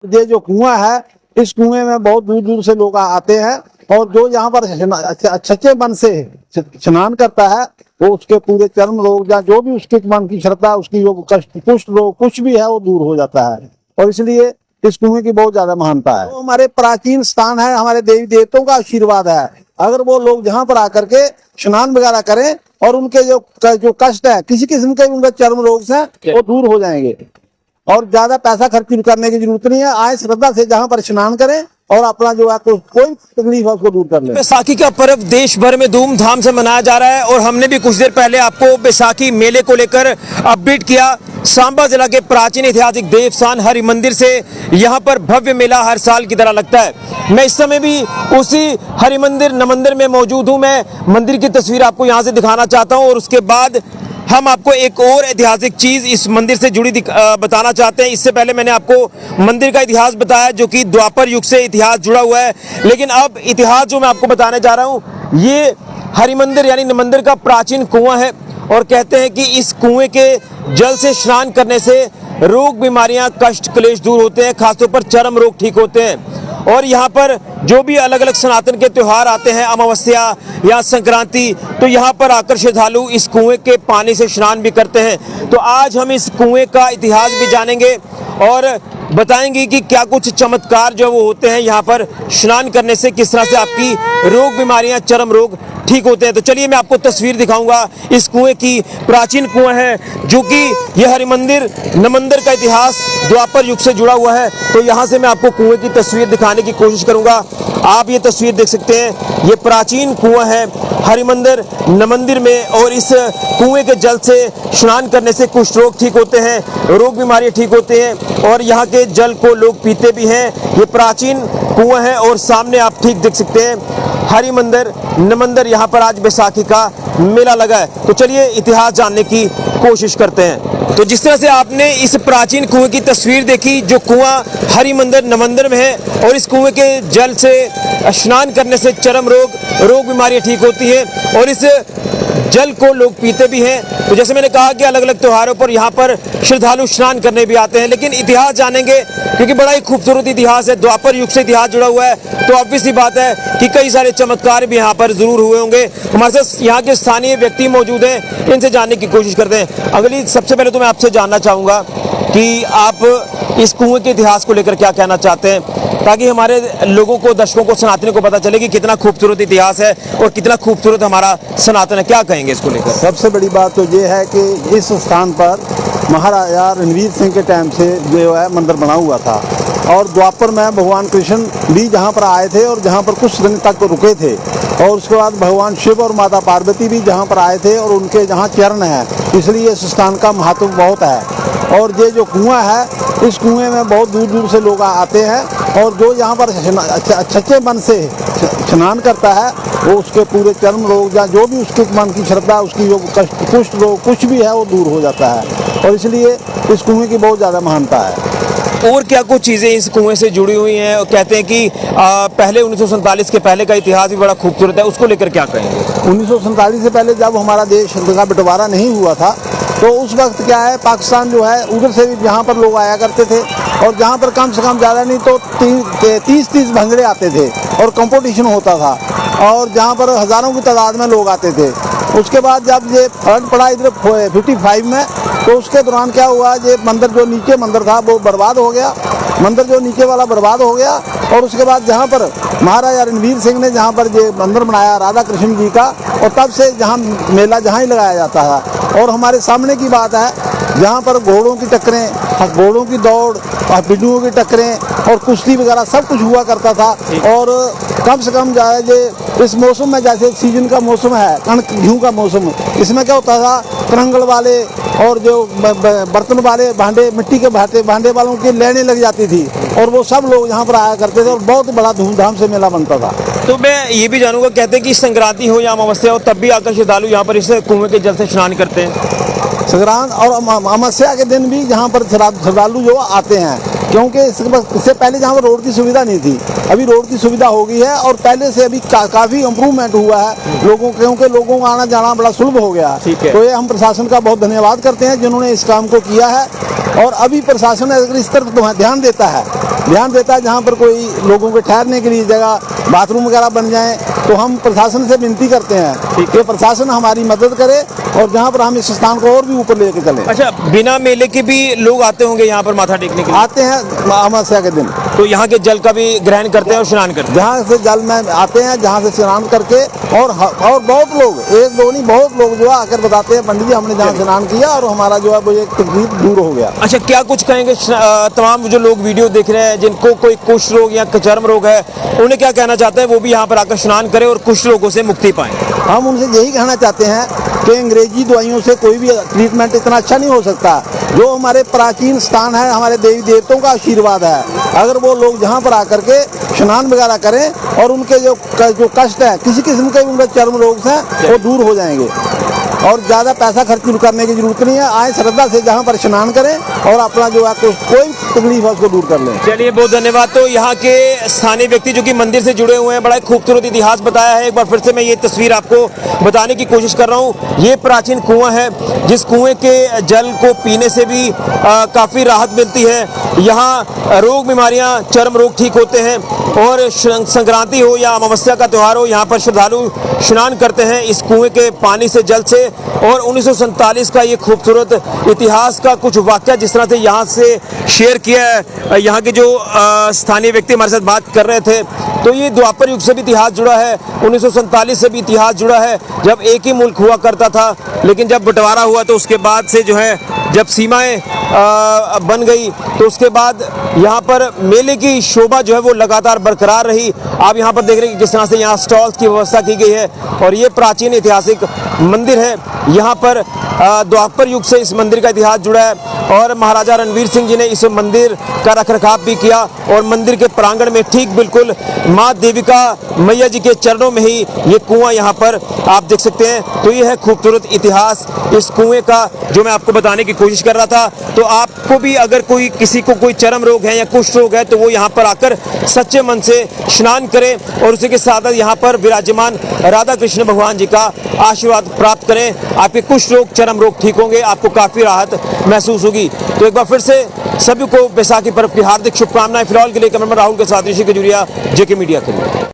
ये जो कुआं है, इस कुएं में बहुत दूर दूर से लोग आते हैं और जो यहाँ पर अच्छे मन से स्नान करता है वो उसके पूरे चर्म रोग या जो भी उसके मन की श्रद्धा, उसकी जो कष्ट कुष्ठ रोग कुछ भी है वो दूर हो जाता है। और इसलिए इस कुएं की बहुत ज्यादा महानता है। तो हमारे प्राचीन स्थान है, हमारे देवी देवताओं का आशीर्वाद है। अगर वो लोग जहाँ पर आकर के स्नान वगैरह करें और उनके जो कष्ट है, किसी किस्म के उनके चर्म रोग से वो दूर हो जाएंगे और ज्यादा पैसा खर्च करने की जरूरत नहीं है। आए श्रद्धा से जहाँ पर स्नान करें और अपना जो है कोई तकलीफ है उसको दूर कर ले। बैसाखी का पर्व देश भर में धूमधाम से मनाया जा रहा है और हमने भी कुछ देर पहले आपको बैसाखी मेले को लेकर अपडेट किया। सांबा जिला के प्राचीन ऐतिहासिक देवस्थान हरि मंदिर से यहाँ पर भव्य मेला हर साल की तरह लगता है। मैं इस समय भी उसी हरि मंदिर नमंदिर में मौजूद हूँ। मैं मंदिर की तस्वीर आपको यहाँ से दिखाना चाहता हूँ और उसके बाद हम आपको एक और ऐतिहासिक चीज इस मंदिर से जुड़ी बताना चाहते हैं। इससे पहले मैंने आपको मंदिर का इतिहास बताया जो कि द्वापर युग से इतिहास जुड़ा हुआ है, लेकिन अब इतिहास जो मैं आपको बताने जा रहा हूँ ये हरि मंदिर यानी नमंदिर का प्राचीन कुआं है और कहते हैं कि इस कुएं के जल से स्नान करने से रोग बीमारियां कष्ट क्लेश दूर होते हैं, खासतौर पर चर्म रोग ठीक होते हैं। और यहाँ पर जो भी अलग अलग सनातन के त्योहार आते हैं, अमावस्या या संक्रांति, तो यहाँ पर आकर श्रद्धालु इस कुएं के पानी से स्नान भी करते हैं। तो आज हम इस कुएं का इतिहास भी जानेंगे और बताएंगे कि क्या कुछ चमत्कार जो वो होते हैं यहाँ पर स्नान करने से, किस तरह से आपकी रोग बीमारियां चर्म रोग ठीक होते हैं। तो चलिए मैं आपको तस्वीर दिखाऊंगा इस कुएं की। प्राचीन कुआं है जो कि यह हरि मंदिर नमंदिर का इतिहास द्वापर युग से जुड़ा हुआ है। तो यहाँ से मैं आपको कुएं की तस्वीर दिखाने की कोशिश करूंगा। आप ये तस्वीर देख सकते हैं, ये प्राचीन कुआं है हरि मंदिर नमंदिर में और इस कुएं के जल से स्नान करने से कुष्ठ रोग ठीक होते हैं, रोग बीमारियां ठीक होते हैं और यहाँ के जल को लोग पीते भी हैं। ये प्राचीन कुआं है और सामने आप ठीक देख सकते हैं हरि मंदिर नमंदिर। यहाँ पर आज बैसाखी का मेला लगा है। तो चलिए इतिहास जानने की कोशिश करते हैं। तो जिस तरह से आपने इस प्राचीन कुएं की तस्वीर देखी, जो कुआं हरि मंदिर नमंदिर में है और इस कुएं के जल से स्नान करने से चर्म रोग बीमारियां ठीक होती है और इस जल को लोग पीते भी हैं। तो जैसे मैंने कहा कि अलग अलग त्योहारों पर यहाँ पर श्रद्धालु स्नान करने भी आते हैं, लेकिन इतिहास जानेंगे क्योंकि बड़ा ही खूबसूरत इतिहास है, द्वापर युग से इतिहास जुड़ा हुआ है। तो ऑब्वियस सी बात है कि कई सारे चमत्कार भी यहाँ पर जरूर हुए होंगे। हमारे साथ यहाँ के स्थानीय व्यक्ति मौजूद हैं, इनसे जानने की कोशिश करते हैं। अगली सबसे पहले तो मैं आपसे जानना चाहूँगा कि आप इस कुएं के इतिहास को लेकर क्या कहना चाहते हैं, ताकि हमारे लोगों को, दर्शकों को, सनातनियों को पता चले कि कितना खूबसूरत इतिहास है और कितना खूबसूरत हमारा सनातन है। क्या कहेंगे इसको लेकर? सबसे बड़ी बात तो ये है कि इस स्थान पर महाराजा रणवीर सिंह के टाइम से जो है मंदिर बना हुआ था और द्वापर में भगवान कृष्ण भी जहाँ पर आए थे और जहाँ पर कुछ दिन तक रुके थे और उसके बाद भगवान शिव और माता पार्वती भी जहाँ पर आए थे और उनके जहाँ चरण है, इसलिए इस स्थान का महत्व बहुत है। और ये जो कुआं है, इस कुएं में बहुत दूर दूर से लोग आते हैं और जो यहाँ पर अच्छे मन से स्नान करता है वो उसके पूरे चर्म रोग या जो भी उसके मन की श्रद्धा, उसकी जो कष्ट कुष्ठ रोग कुछ भी है वो दूर हो जाता है और इसलिए इस कुएं की बहुत ज़्यादा महानता है। और क्या कुछ चीज़ें इस कुएं से जुड़ी हुई हैं और कहते हैं कि पहले 1947 के पहले का इतिहास भी बड़ा खूबसूरत है, उसको लेकर क्या कहेंगे? 1947 से पहले जब हमारा देश का बंटवारा नहीं हुआ था तो उस वक्त क्या है, पाकिस्तान जो है उधर से भी यहाँ पर लोग आया करते थे और जहाँ पर कम से कम ज़्यादा नहीं तो 30 भंगड़े आते थे और कंपटीशन होता था और जहाँ पर हज़ारों की तादाद में लोग आते थे। उसके बाद जब ये फ्लड पड़ा इधर 55 में, तो उसके दौरान क्या हुआ, ये मंदिर जो नीचे मंदिर था वो बर्बाद हो गया, मंदिर जो नीचे वाला बर्बाद हो गया और उसके बाद जहाँ पर महाराजा रणवीर सिंह ने जहाँ पर ये मंदिर बनाया राधा कृष्ण जी का, और तब से जहाँ मेला जहाँ ही लगाया जाता है। और हमारे सामने की बात है जहाँ पर घोड़ों की टक्करें, घोड़ों की दौड़ और बिल्लियों की टक्करें और कुश्ती वगैरह सब कुछ हुआ करता था। और कम से कम जाए इस मौसम में, जैसे सीजन का मौसम है, कणक गेहूँ का मौसम, इसमें क्या होता था, करंगल वाले और जो बर्तन वाले भांडे, मिट्टी के भांडे वालों की लेने लग जाती थी और वो सब लोग यहाँ पर आया करते थे और बहुत बड़ा धूमधाम से मेला बनता था। तो मैं ये भी जानूंगा, कहते हैं कि संक्रांति हो या अमावस्या हो तब भी आकर श्रद्धालु यहाँ पर इस कुएं के जल से स्नान करते हैं? संक्रांत और अमावस्या के दिन भी यहाँ पर श्रद्धालु जो आते हैं, क्योंकि इससे पहले जहाँ पर रोड की सुविधा नहीं थी, अभी रोड की सुविधा हो गई है और पहले से अभी काफ़ी इम्प्रूवमेंट हुआ है लोगों, क्योंकि लोगों का आना जाना बड़ा सुलभ हो गया। तो ये हम प्रशासन का बहुत धन्यवाद करते हैं जिन्होंने इस काम को किया है। और अभी प्रशासन अगर इस तरफ ध्यान देता है, ध्यान देता है जहाँ पर कोई लोगों के ठहरने के लिए जगह, बाथरूम वगैरह बन जाए, तो हम प्रशासन से विनती करते हैं कि प्रशासन हमारी मदद करे और जहाँ पर हम इस स्थान को और भी ऊपर लेके चलें। अच्छा, बिना मेले के भी लोग आते होंगे यहाँ पर माथा टेकने के लिए? आते हैं अमावस्या के दिन, तो यहाँ के जल का भी ग्रहण करते हैं और स्नान करते हैं? जहाँ से जल में आते हैं, जहाँ से स्नान करके, और बहुत लोग, एक दो नहीं, बहुत लोग जो है आकर बताते हैं, पंडित जी हमने जहाँ स्नान किया और हमारा जो है वो एक तकलीफ दूर हो गया। अच्छा, क्या कुछ कहेंगे तमाम जो लोग वीडियो देख रहे हैं जिनको कोई कुष्ठ रोग या चर्म रोग है, उन्हें क्या कहना चाहते हैं वो भी यहाँ पर आकर स्नान करें और कुष्ठ रोगों से मुक्ति पाएं? हम उनसे यही कहना चाहते हैं कि अंग्रेजी दवाइयों से कोई भी ट्रीटमेंट इतना अच्छा नहीं हो सकता। जो हमारे प्राचीन स्थान है, हमारे देवी देवताओं का आशीर्वाद है, अगर वो लोग जहाँ पर आकर के स्नान वगैरह करें और उनके जो कष्ट है, किसी किस्म के उनके चर्म रोग हैं, वो दूर हो जाएंगे और ज़्यादा पैसा खर्च करने की जरूरत नहीं है। आए श्रद्धा से जहाँ पर स्नान करें और अपना जो है कोई तकलीफ है उसको दूर कर लें। चलिए, बहुत धन्यवाद। तो यहाँ के स्थानीय व्यक्ति जो कि मंदिर से जुड़े हुए हैं, बड़ा खूबसूरत इतिहास बताया है। एक बार फिर से मैं ये तस्वीर आपको बताने की कोशिश कर रहा हूँ। ये प्राचीन कुआं है, जिस कुएं के जल को पीने से भी काफ़ी राहत मिलती है। यहाँ रोग बीमारियाँ, चर्म रोग ठीक होते हैं और संक्रांति हो या अमावस्या का त्यौहार हो, यहाँ पर श्रद्धालु स्नान करते हैं इस कुएं के पानी से, जल से। और 1947 का ये खूबसूरत इतिहास का कुछ वाकया जिस तरह से यहाँ से शेयर किया है, यहाँ के जो स्थानीय व्यक्ति हमारे साथ बात कर रहे थे, तो ये द्वापर युग से भी इतिहास जुड़ा है, 1947 से भी इतिहास जुड़ा है, जब एक ही मुल्क हुआ करता था। लेकिन जब बंटवारा हुआ तो उसके बाद से जो है, जब सीमाएं बन गई तो उसके बाद यहाँ पर मेले की शोभा जो है वो लगातार बरकरार रही। आप यहाँ पर देख रहे हैं कि किस तरह से यहाँ स्टॉल्स की व्यवस्था की गई है और ये प्राचीन ऐतिहासिक मंदिर है। यहाँ पर द्वापर युग से इस मंदिर का इतिहास जुड़ा है और महाराजा रणवीर सिंह जी ने इस मंदिर का रखरखाव भी किया और मंदिर के प्रांगण में ठीक बिल्कुल माँ देविका मैया जी के चरणों में ही ये कुआं यहाँ पर आप देख सकते हैं। तो ये है खूबसूरत इतिहास इस कुएं का जो मैं आपको बताने की कोशिश कर रहा था। तो आपको भी अगर किसी को कोई चर्म रोग है या कुष्ठ रोग है तो वो यहाँ पर आकर सच्चे मन से स्नान करें और उसी के साथ यहाँ पर विराजमान राधा कृष्ण भगवान जी का आशीर्वाद प्राप्त करें। आपके कुष्ठ रोग, चर्म रोग ठीक होंगे, आपको काफ़ी राहत महसूस होगी। तो एक बार फिर से सभी को बैसाखी पर्व की हार्दिक शुभकामनाएं। फिलहाल के लिए कैमरामैन राहुल के साथ ऋषि खजूरिया, जेके मीडिया के लिए।